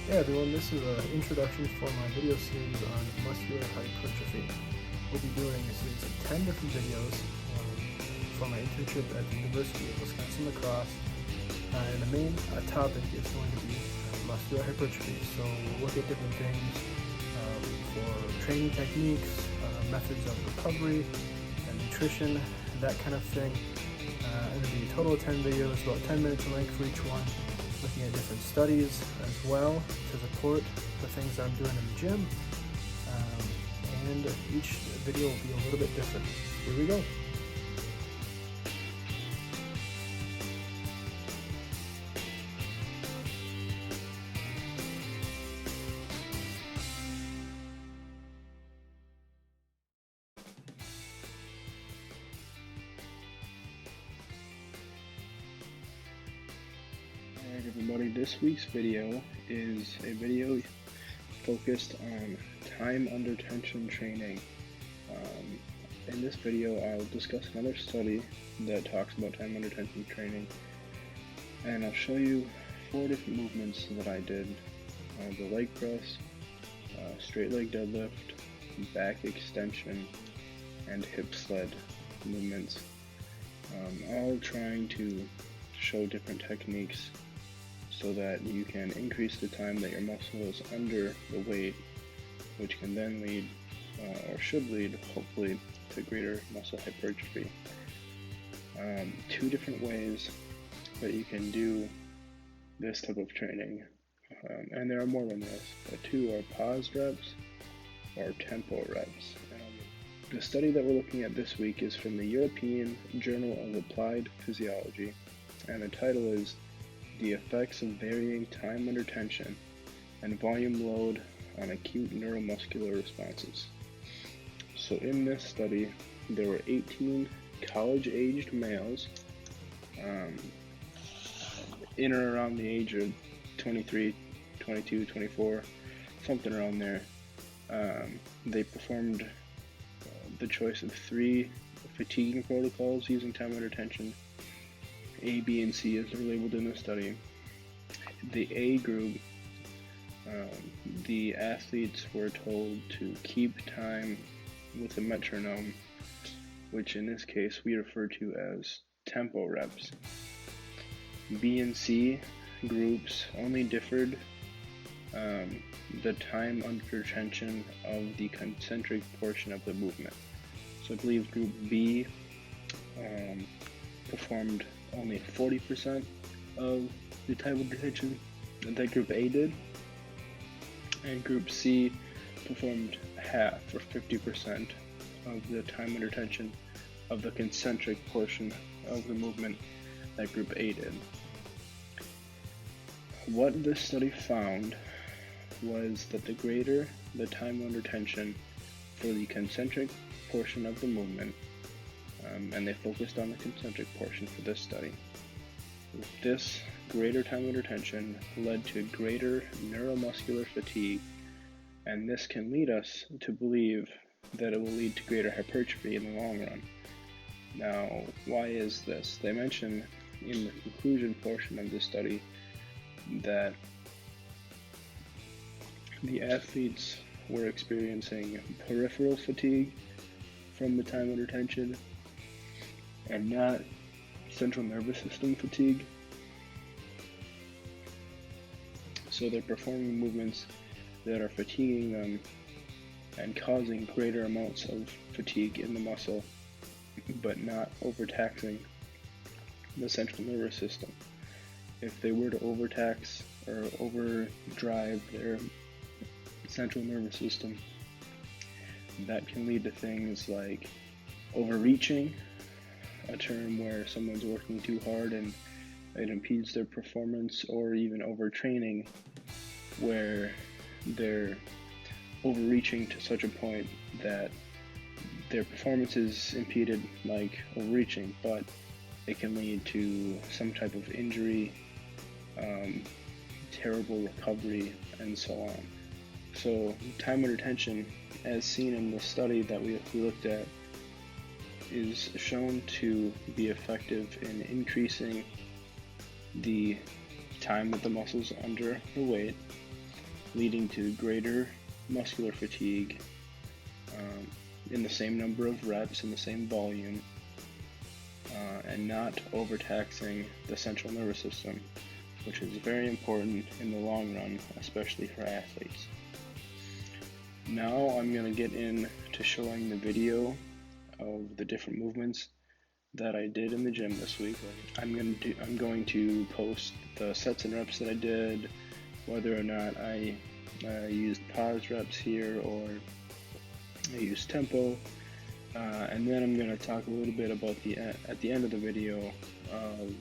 Hey everyone, this is an introduction for my video series on muscular hypertrophy. We'll be doing a series of 10 different videos for my internship at the University of Wisconsin-La Crosse. And the main topic is going to be muscular hypertrophy. So we'll look at different things for training techniques, methods of recovery, and nutrition, that kind of thing. And it'll be a total of 10 videos, about 10 minutes in length for each one, looking at different studies as well to support the things that I'm doing in the gym. And each video will be a little bit different. Here we go. Alright everybody, this week's video is a video focused on time under tension training. In this video I'll discuss another study that talks about time under tension training, and I'll show you 4 different movements that I did. The leg press, straight leg deadlift, back extension, and hip sled movements, all trying to show different techniques so that you can increase the time that your muscle is under the weight, which can then lead, or should lead, hopefully, to greater muscle hypertrophy. 2 different ways that you can do this type of training, and there are more than this, but 2 are pause reps or tempo reps. The study that we're looking at this week is from the European Journal of Applied Physiology, and the title is The Effects of Varying Time Under Tension and Volume Load on Acute Neuromuscular Responses. So in this study, there were 18 college-aged males in or around the age of 23, 22, 24, something around there. They performed the choice of 3 fatiguing protocols using time under tension. A, B, and C as they're labeled in the study. The A group, the athletes were told to keep time with a metronome, which in this case we refer to as tempo reps. B and C groups only differed the time under tension of the concentric portion of the movement. So I believe group B performed only 40% of the time under tension that group A did, and group C performed half, or 50%, of the time under tension of the concentric portion of the movement that group A did. What this study found was that the greater the time under tension for the concentric portion of the movement, and they focused on the concentric portion for this study, this greater time under tension led to greater neuromuscular fatigue, and this can lead us to believe that it will lead to greater hypertrophy in the long run. Now, why is this? They mention in the conclusion portion of the study that the athletes were experiencing peripheral fatigue from the time under tension and not central nervous system fatigue. So they're performing movements that are fatiguing them and causing greater amounts of fatigue in the muscle, but not overtaxing the central nervous system. If they were to overtax or overdrive their central nervous system, that can lead to things like overreaching, a term where someone's working too hard and it impedes their performance, or even overtraining, where they're overreaching to such a point that their performance is impeded, like overreaching, but it can lead to some type of injury, terrible recovery, and so on. So time under tension, as seen in the study that we looked at, is shown to be effective in increasing the time that the muscle's under the weight, leading to greater muscular fatigue in the same number of reps, in the same volume, and not overtaxing the central nervous system, which is very important in the long run, especially for athletes. Now I'm going to get into showing the video of the different movements that I did in the gym this week. I'm going to post the sets and reps that I did, whether or not I used pause reps here or I used tempo, and then I'm going to talk a little bit about at the end of the video of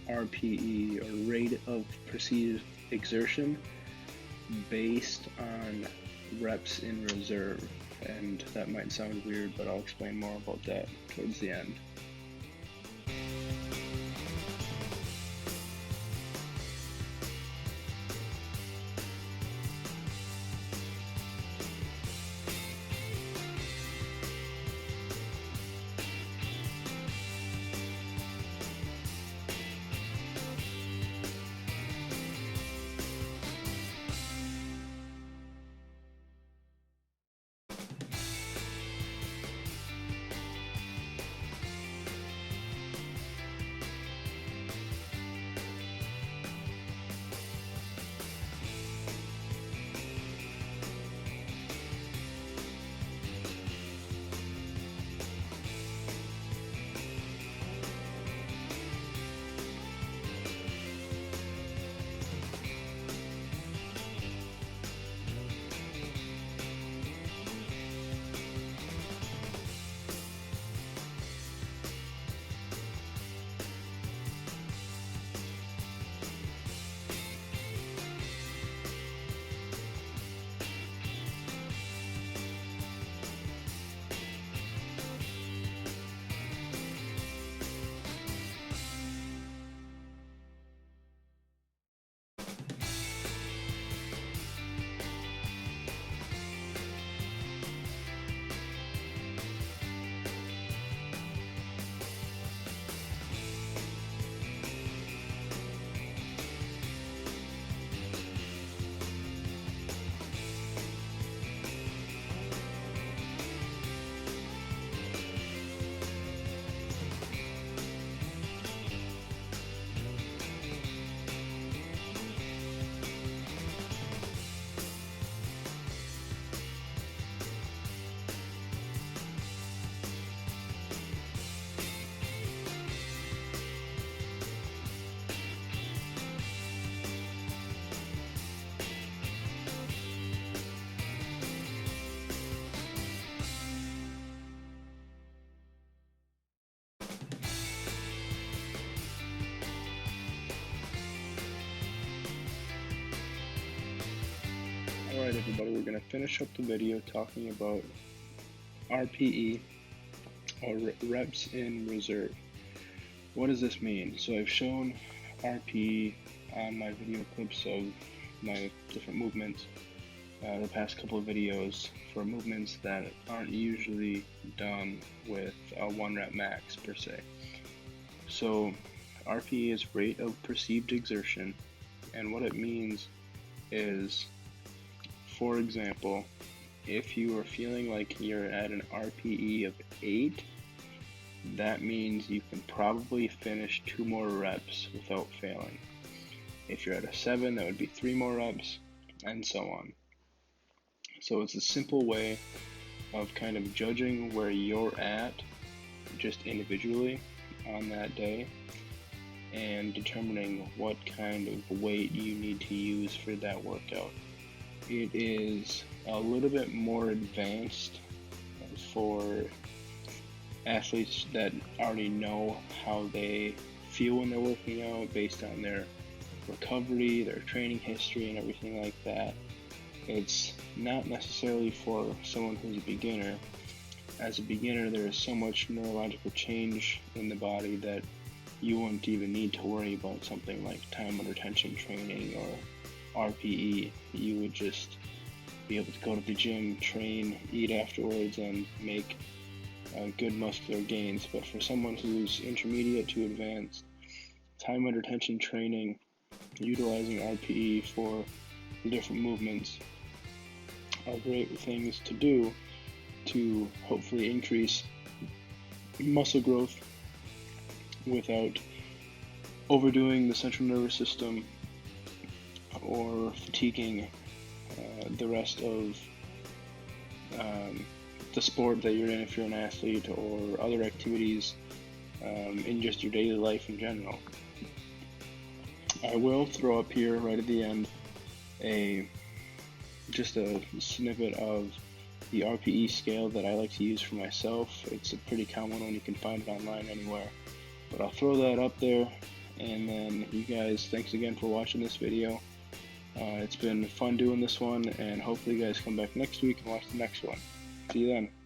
RPE, or rate of perceived exertion, based on reps in reserve. And that might sound weird, but I'll explain more about that towards the end. Alright everybody, we're going to finish up the video talking about RPE, or reps in reserve. What does this mean? So I've shown RPE on my video clips of my different movements, the past couple of videos, for movements that aren't usually done with a 1 rep max per se. So RPE is rate of perceived exertion, and what it means is, for example, if you are feeling like you're at an RPE of 8, that means you can probably finish 2 more reps without failing. If you're at a 7, that would be 3 more reps, and so on. So it's a simple way of kind of judging where you're at, just individually on that day, and determining what kind of weight you need to use for that workout. It is a little bit more advanced for athletes that already know how they feel when they're working out based on their recovery, their training history, and everything like that. It's not necessarily for someone who's a beginner. As a beginner, there is so much neurological change in the body that you wouldn't even need to worry about something like time under tension training or RPE. You would just be able to go to the gym, train, eat afterwards, and make good muscular gains. But for someone who's intermediate to advanced, time under tension training, utilizing RPE for the different movements are great things to do to hopefully increase muscle growth without overdoing the central nervous system or fatiguing the rest of the sport that you're in if you're an athlete, or other activities in just your daily life in general. I will throw up here right at the end just a snippet of the RPE scale that I like to use for myself. It's a pretty common one, you can find it online anywhere. But I'll throw that up there, and then you guys, thanks again for watching this video. It's been fun doing this one, and hopefully you guys come back next week and watch the next one. See you then.